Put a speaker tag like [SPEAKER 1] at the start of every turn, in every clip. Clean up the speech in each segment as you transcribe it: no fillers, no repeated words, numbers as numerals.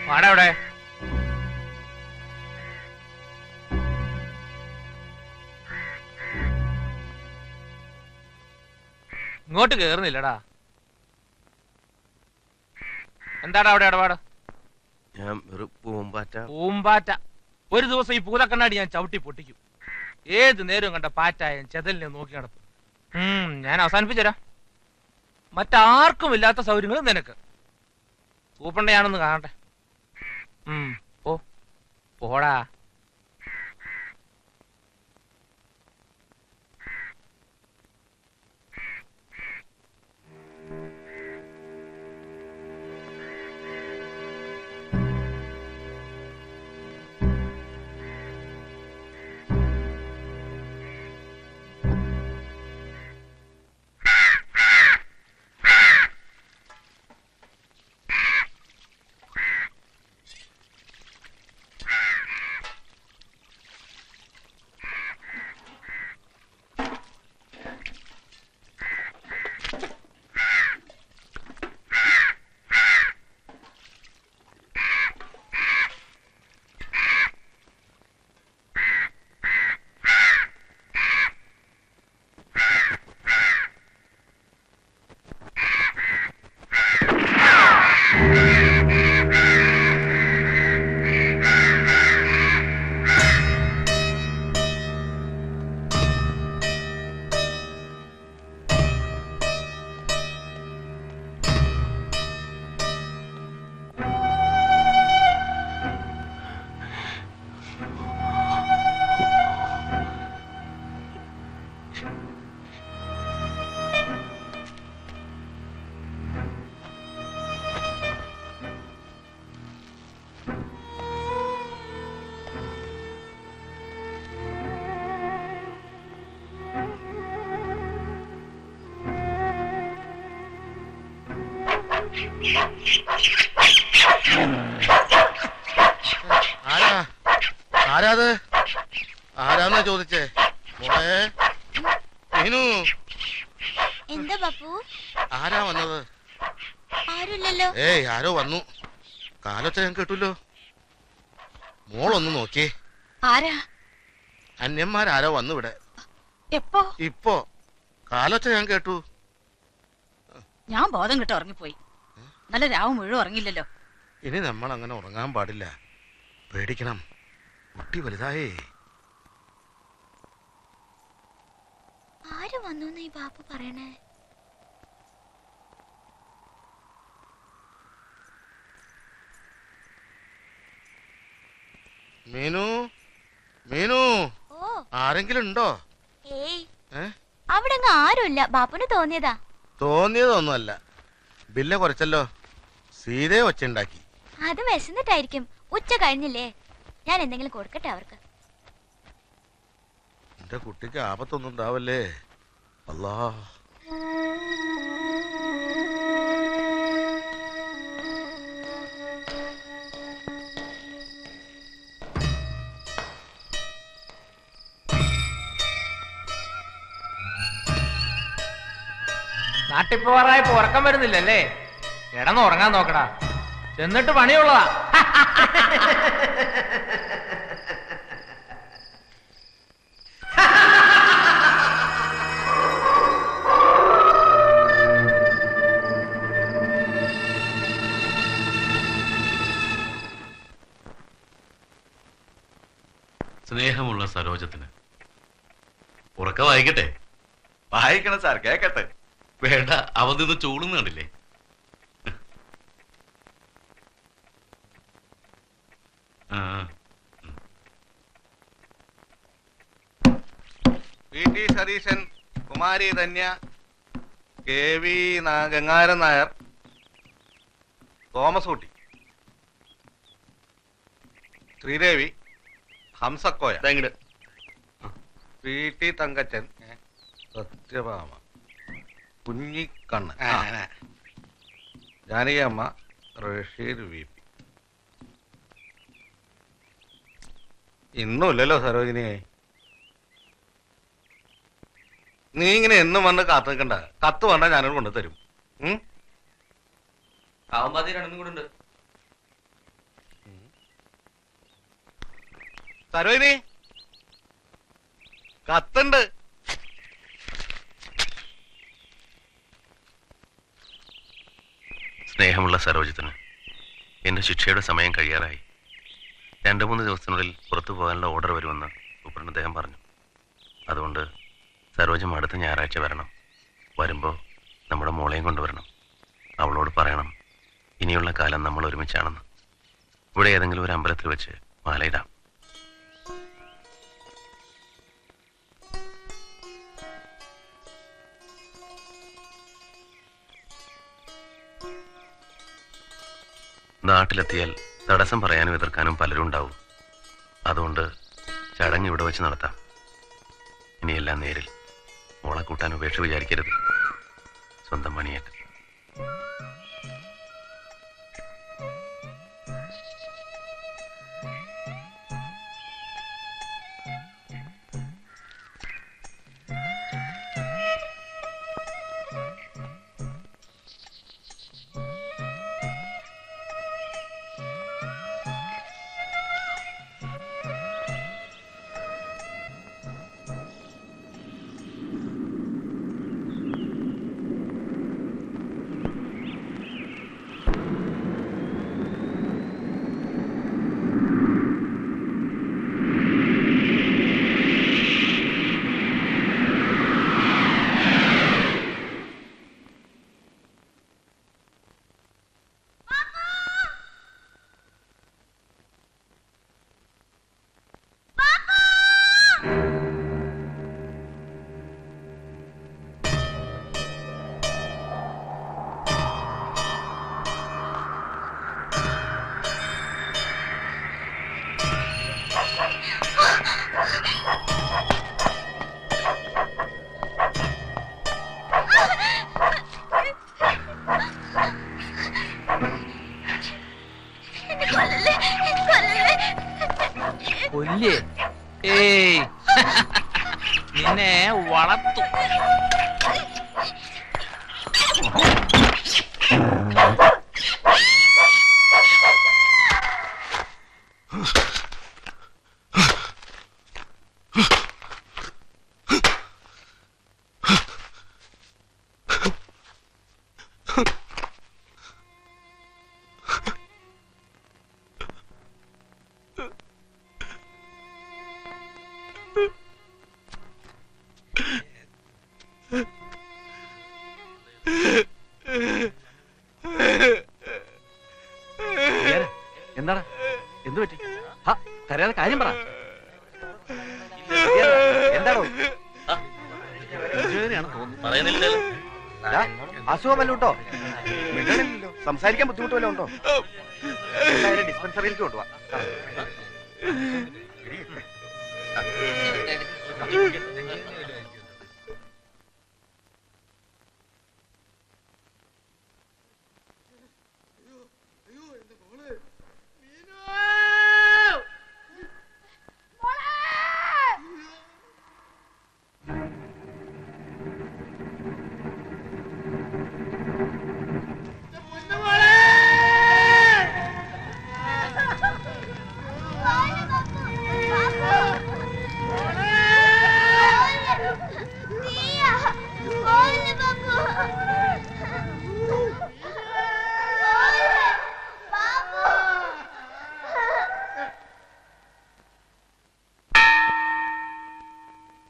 [SPEAKER 1] വാടാ അവിടെ. ഇങ്ങോട്ട് കേറുന്നില്ലടാ. എന്താടാ അവിടെ ഇടപാട്?
[SPEAKER 2] ഞാൻ പൂമ്പാറ്റ.
[SPEAKER 1] പൂമ്പാറ്റ. ഒരു ദിവസം ഈ പൂതക്കണ്ണാടി ഞാൻ ചവിട്ടി പൊട്ടിക്കും. ഏത് നേരവും കണ്ട പാറ്റായും ചെതലിനെ നോക്കി നടത്തും. ഞാൻ അവസാനിപ്പിച്ചരാ. മറ്റാർക്കും ഇല്ലാത്ത സൗകര്യങ്ങളും നിനക്ക്. സൂപ്പണ്ടയാണെന്ന് കാണട്ടെ. പോടാ.
[SPEAKER 2] ആരാത്? ആരാന്നാ ചോദിച്ചേ?
[SPEAKER 3] എന്താ ബാപ്പു?
[SPEAKER 2] ആരാ വന്നത്?
[SPEAKER 3] ആരുമില്ലല്ലോ.
[SPEAKER 2] ഏയ് ആരോ വന്നു. കാലൊച്ച ഞാൻ കേട്ടല്ലോ. മോളൊന്ന് നോക്കിയേ.
[SPEAKER 3] ആരാ?
[SPEAKER 2] അന്യന്മാരാരോ വന്നു ഇവിടെ.
[SPEAKER 3] എപ്പോ?
[SPEAKER 2] ഇപ്പോ കാലൊച്ച ഞാൻ കേട്ടു.
[SPEAKER 3] ഞാൻ ബോധം കിട്ട ഉറങ്ങിപ്പോയി. നല്ല രാവ് മുഴുവൻ ഉറങ്ങില്ലല്ലോ.
[SPEAKER 2] ഇനി നമ്മൾ അങ്ങനെ ഉറങ്ങാൻ പാടില്ല. പേടിക്കണം. കുട്ടി വലുതായേ.
[SPEAKER 3] ആര് വന്നു ഈ ബാപ്പു പറയണേ?
[SPEAKER 2] മീനു, മീനു, ആരെങ്കിലും ഉണ്ടോ?
[SPEAKER 3] അവിടെ ആരുമില്ല. ബാപ്പുന് തോന്നിയതാ.
[SPEAKER 2] തോന്നിയതൊന്നുമല്ല. ബില്ല കുറച്ചല്ലോ. സീതയെ വച്ചുണ്ടാക്കി.
[SPEAKER 3] അത് വിശന്നിട്ടായിരിക്കും. ഉച്ച കഴിഞ്ഞില്ലേ? ഞാൻ എന്തെങ്കിലും കൊടുക്കട്ടെ അവർക്ക്.
[SPEAKER 2] എന്റെ കുട്ടിക്ക് ആപത്തൊന്നും ഉണ്ടാവല്ലേ. അല്ലാ.
[SPEAKER 1] നാട്ടിപ്പോറായപ്പോ ഉറക്കം വരുന്നില്ലല്ലേ? കിടന്നുറങ്ങാൻ നോക്കടാ. എന്നിട്ട് പണിയുള്ളതാ.
[SPEAKER 4] സ്നേഹമുള്ള സരോജത്തിന് ഉറക്കം വായിക്കട്ടെ?
[SPEAKER 5] വായിക്കണം സാർ, കേക്കട്ടെ.
[SPEAKER 4] വേണ്ട, അവൻ നിന്ന് ചൂടുന്ന കണ്ടില്ലേ?
[SPEAKER 5] വി.ടി. സതീശൻ, കുമാരി ധന്യ, കെ.വി. ഗംഗാരൻ നായർ, തോമസ് കുട്ടി, ശ്രീദേവി, ഹംസക്കോയ, പി.ടി. തങ്കച്ചൻ, സത്യഭാമ, കുഞ്ഞിക്കണ്ണൻ, ജാനകിയമ്മ, റഷീദ് വി.പി. ഇന്നുമില്ലല്ലോ സരോജിനിയെ. നീ ഇങ്ങനെ എന്നും വന്ന് കാത്തു നിൽക്കണ്ട. കത്ത് വേണ്ട, ഞാനോട് കൊണ്ടുതരും.
[SPEAKER 1] കാവമ്പാതി രണ്ടും കൂടെ ഉണ്ട്.
[SPEAKER 5] സരോജിനി കത്തുണ്ട്.
[SPEAKER 4] സ്നേഹമുള്ള സരോജത്തിന് എന്റെ ശിക്ഷയുടെ സമയം കഴിയാറായി. 2-3 ദിവസത്തിനുള്ളിൽ പുറത്തു പോകാനുള്ള ഓർഡർ വരുമെന്ന് സൂപ്രണ്ട് അദ്ദേഹം പറഞ്ഞു. അതുകൊണ്ട് സരോജം അടുത്ത ഞായറാഴ്ച വരണം. വരുമ്പോൾ നമ്മുടെ മോളെയും കൊണ്ടുവരണം. അവളോട് പറയണം ഇനിയുള്ള കാലം നമ്മൾ ഒരുമിച്ചാണെന്ന്. ഇവിടെ ഏതെങ്കിലും ഒരു അമ്പലത്തിൽ വെച്ച് മാലയിടാം. നാട്ടിലെത്തിയാൽ തടസ്സം പറയാനും എതിർക്കാനും പലരും ഉണ്ടാവും. അതുകൊണ്ട് ചടങ്ങ് ഇവിടെ വെച്ച് നടത്താം. ഇനിയെല്ലാം നേരിൽ. മോളെ കൂട്ടാൻ ഉപേക്ഷ വിചാരിക്കരുത്. സ്വന്തം മണിയേറ്റ്.
[SPEAKER 1] കൊല്ലേ? ഏയ് നിന്നെ വളർത്തു.
[SPEAKER 6] എന്താടാ? എന്ത് പറ്റി? കരയാതെ കാര്യം പറ. എന്താണോ? അസുഖം വല്ല ഉണ്ടോ? മിണ്ടണില്ലല്ലോ. സംസാരിക്കാൻ ബുദ്ധിമുട്ട് വല്ല ഉണ്ടോ? ഡിസ്പെൻസറിയിലേക്ക് കൊണ്ടുപോവാ.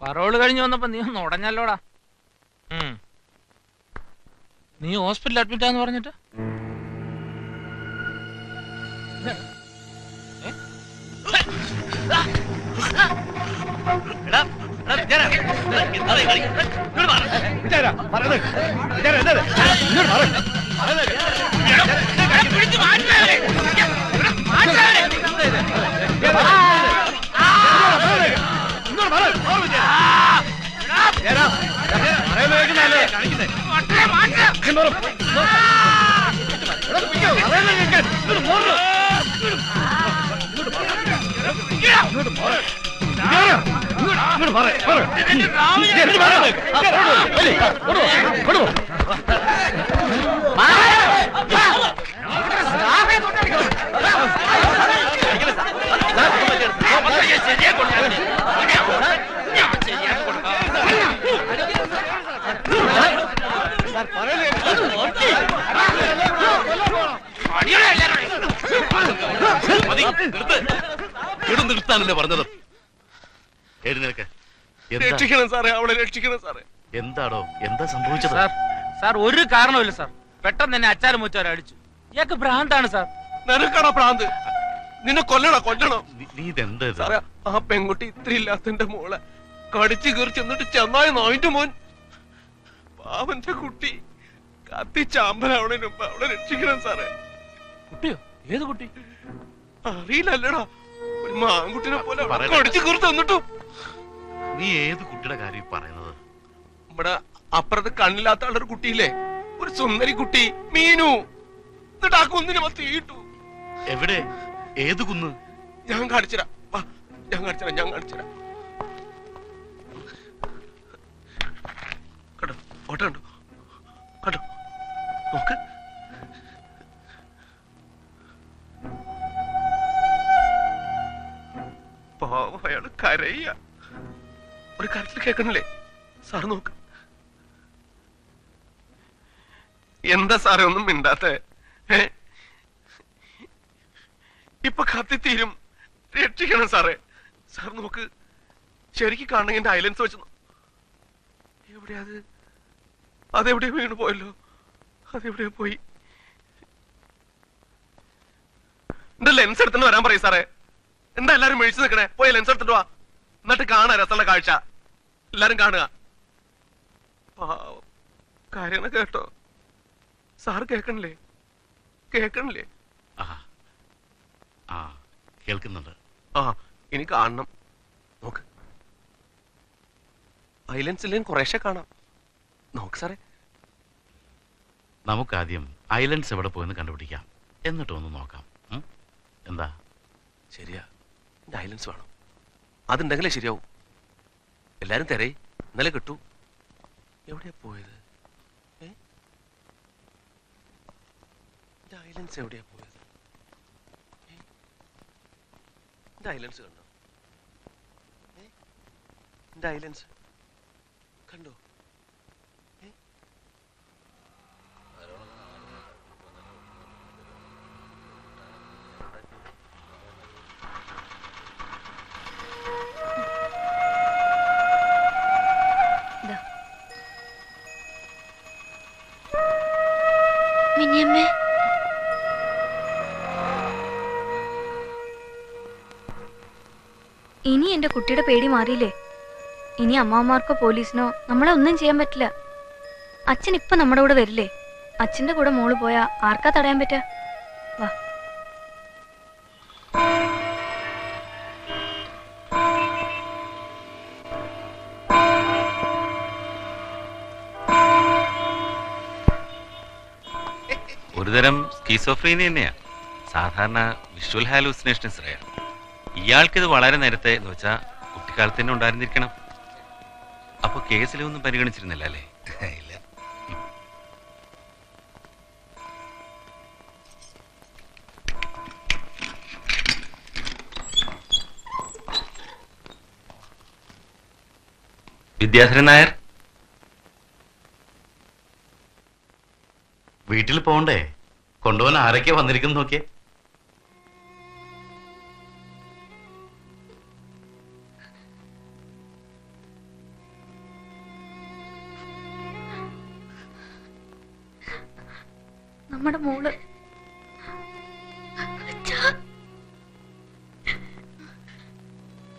[SPEAKER 1] പറോള് കഴിഞ്ഞ് വന്നപ്പോ നീ ഒന്ന് ഉടഞ്ഞല്ലോടാ. നീ ഹോസ്പിറ്റലിൽ അഡ്മിറ്റ് ആന്ന് പറഞ്ഞിട്ട് ശരി
[SPEAKER 2] നിർത്താനല്ലേ പറഞ്ഞത്? എഴുന്നേൽക്ക്.
[SPEAKER 6] രക്ഷിക്കണം സാറേ, അവളെ രക്ഷിക്കണം സാറേ.
[SPEAKER 2] എന്താടോ, എന്താ സംഭവിച്ചത്?
[SPEAKER 1] സാർ സാർ ഒരു കാരണമില്ല സാർ. പെട്ടെന്ന് തന്നെ അച്ചാരം മുച്ചവരെ അടിച്ചു. ഇയാൾക്ക് ഭ്രാന്താണ് സാർ.
[SPEAKER 6] നിനക്കാണോ പ്രാന്ത്? നിന്നെ കൊല്ലണം.
[SPEAKER 2] നീ ഇതെന്താ ഇത്?
[SPEAKER 6] സാറേ, ആ പെൺകുട്ടി ഇത്ര ഇല്ലാത്തന്റെ മോളെ കടിച്ചു കയറി ചെന്നിട്ട് ചെന്നായ നായിന്റെ മോൻ പാവന്റെ കുട്ടി കത്തിച്ചാമ്പലാവണതിന് മുമ്പ് അവളെ രക്ഷിക്കണം സാറേ.
[SPEAKER 1] കുട്ടിയോ? ഏത് കുട്ടി?
[SPEAKER 6] അറിയില്ലല്ലടാ, ഒരു മാൻകുട്ടിനെ പോലെ
[SPEAKER 2] പറയട്ടെ.
[SPEAKER 6] കടിച്ചു കയറി തന്നിട്ടു.
[SPEAKER 2] നീ ഏത് കുട്ടിയുടെ കാര്യം പറയുന്നത്?
[SPEAKER 6] നമ്മുടെ അപ്പുറത്ത് കണ്ണില്ലാത്ത ആളൊരു കുട്ടിയില്ലേ, ഒരു സുന്ദരി കുട്ടി, മീനു. എന്നിട്ട് ആ കുന്നിനെ തീയിട്ടു.
[SPEAKER 2] എവിടെ? ഏത് കുന്ന്?
[SPEAKER 6] ഞാൻ കാണിച്ചുതരാം. ഞാൻ കാണിച്ചുതരാം. കണ്ടോ, ഓട്ടം കണ്ടോ, കണ്ടോ, നോക്ക്. പാവം, അയാള് കരയ. ഒരു കരച്ചിൽ കേൾക്കണില്ലേ സാറ്? നോക്ക്. എന്താ സാറേ ഒന്നും മിണ്ടാത്തെ? ഇപ്പൊ കത്തിത്തീരും, രക്ഷിക്കണം സാറേ. സാർ നോക്ക്, ശരിക്കും കാണണമെങ്കിൽ എന്റെ ഐലൻസ് വെച്ച് എവിടെയാ അത്? അതെവിടെയോ വീണ് പോയല്ലോ. അതെവിടെയോ പോയി. എന്റെ ലെൻസ് എടുത്തിട്ട് വരാൻ പറയും സാറേ. എന്താ എല്ലാരും മേടിച്ചു നിൽക്കണേ? പോയി ലെൻസ് എടുത്തിട്ട് വാ, എന്നിട്ട് കാണാ രസമുള്ള കാഴ്ച. എല്ലാരും കാണുക. പാവം, കാര്യങ്ങൾ കേട്ടോ സാർ? കേൾക്കണില്ലേ?
[SPEAKER 2] കേൾക്കുന്നുണ്ട്.
[SPEAKER 6] ഇനി കാണണം. നോക്ക്, ഐലൻഡ്സിലും കുറേശ്ശെ കാണാം. നോക്ക് സാറേ.
[SPEAKER 2] നമുക്കാദ്യം ഐലൻഡ്സ് എവിടെ പോയെന്ന് കണ്ടുപിടിക്കാം, എന്നിട്ട് ഒന്ന് നോക്കാം. എന്താ?
[SPEAKER 6] ശരിയാ, എന്റെ ഐലൻഡ്സ് വേണം. അതുണ്ടെങ്കിലേ ശരിയാവും. എല്ലാരും തിരയി, ഇന്നലെ കിട്ടു. എവിടെയാ പോയത്? എന്റെ ഐലൻഡ്സ് എവിടെയാ പോയത്? എന്റെ ഐലൻഡ്സ് കണ്ടോ? എന്റെ ഐലൻഡ്സ് കണ്ടോ?
[SPEAKER 7] മിനിയമ്മേ, ഇനി എന്റെ കുട്ടിയുടെ പേടി മാറിയില്ലേ? ഇനി അമ്മാമാർക്കോ പോലീസിനോ നമ്മളെ ഒന്നും ചെയ്യാൻ പറ്റില്ല. അച്ഛൻ ഇപ്പൊ നമ്മുടെ കൂടെ വരില്ലേ? അച്ഛന്റെ കൂടെ മോള് പോയാ ആർക്കാ തടയാൻ പറ്റാ? വാ.
[SPEAKER 4] ഒരുതരം സ്കീസോഫ്രീനിയ തന്നെയാ. സാധാരണ വിഷ്വൽ ഹാലൂസിനേഷൻസ് റയർ. ഇയാൾക്കിത് വളരെ നേരത്തെ എന്ന് വെച്ചാൽ കുട്ടിക്കാലത്ത് തന്നെ ഉണ്ടായിരുന്നിരിക്കണം. അപ്പൊ കേസിലൊന്നും പരിഗണിച്ചിരുന്നില്ല അല്ലേ?
[SPEAKER 2] ഇല്ല.
[SPEAKER 4] വിദ്യാധരൻ നായർ,
[SPEAKER 2] വീട്ടിൽ പോണ്ടേ? കൊണ്ടുപോകാൻ ആരൊക്കെ വന്നിരിക്കുന്നു നോക്കിയേ.
[SPEAKER 7] നമ്മുടെ മോള്.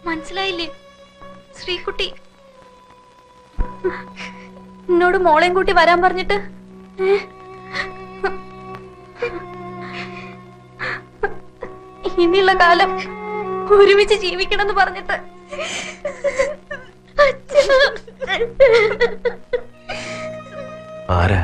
[SPEAKER 7] മനസ്സിലായില്ലേ? ശ്രീകുട്ടി എന്നോട് മോളെയും കൂട്ടി വരാൻ പറഞ്ഞിട്ട് ഇനിയുള്ള കാലം ഒരുമിച്ച് ജീവിക്കണം എന്ന് പറഞ്ഞിട്ട്
[SPEAKER 4] ആരാ?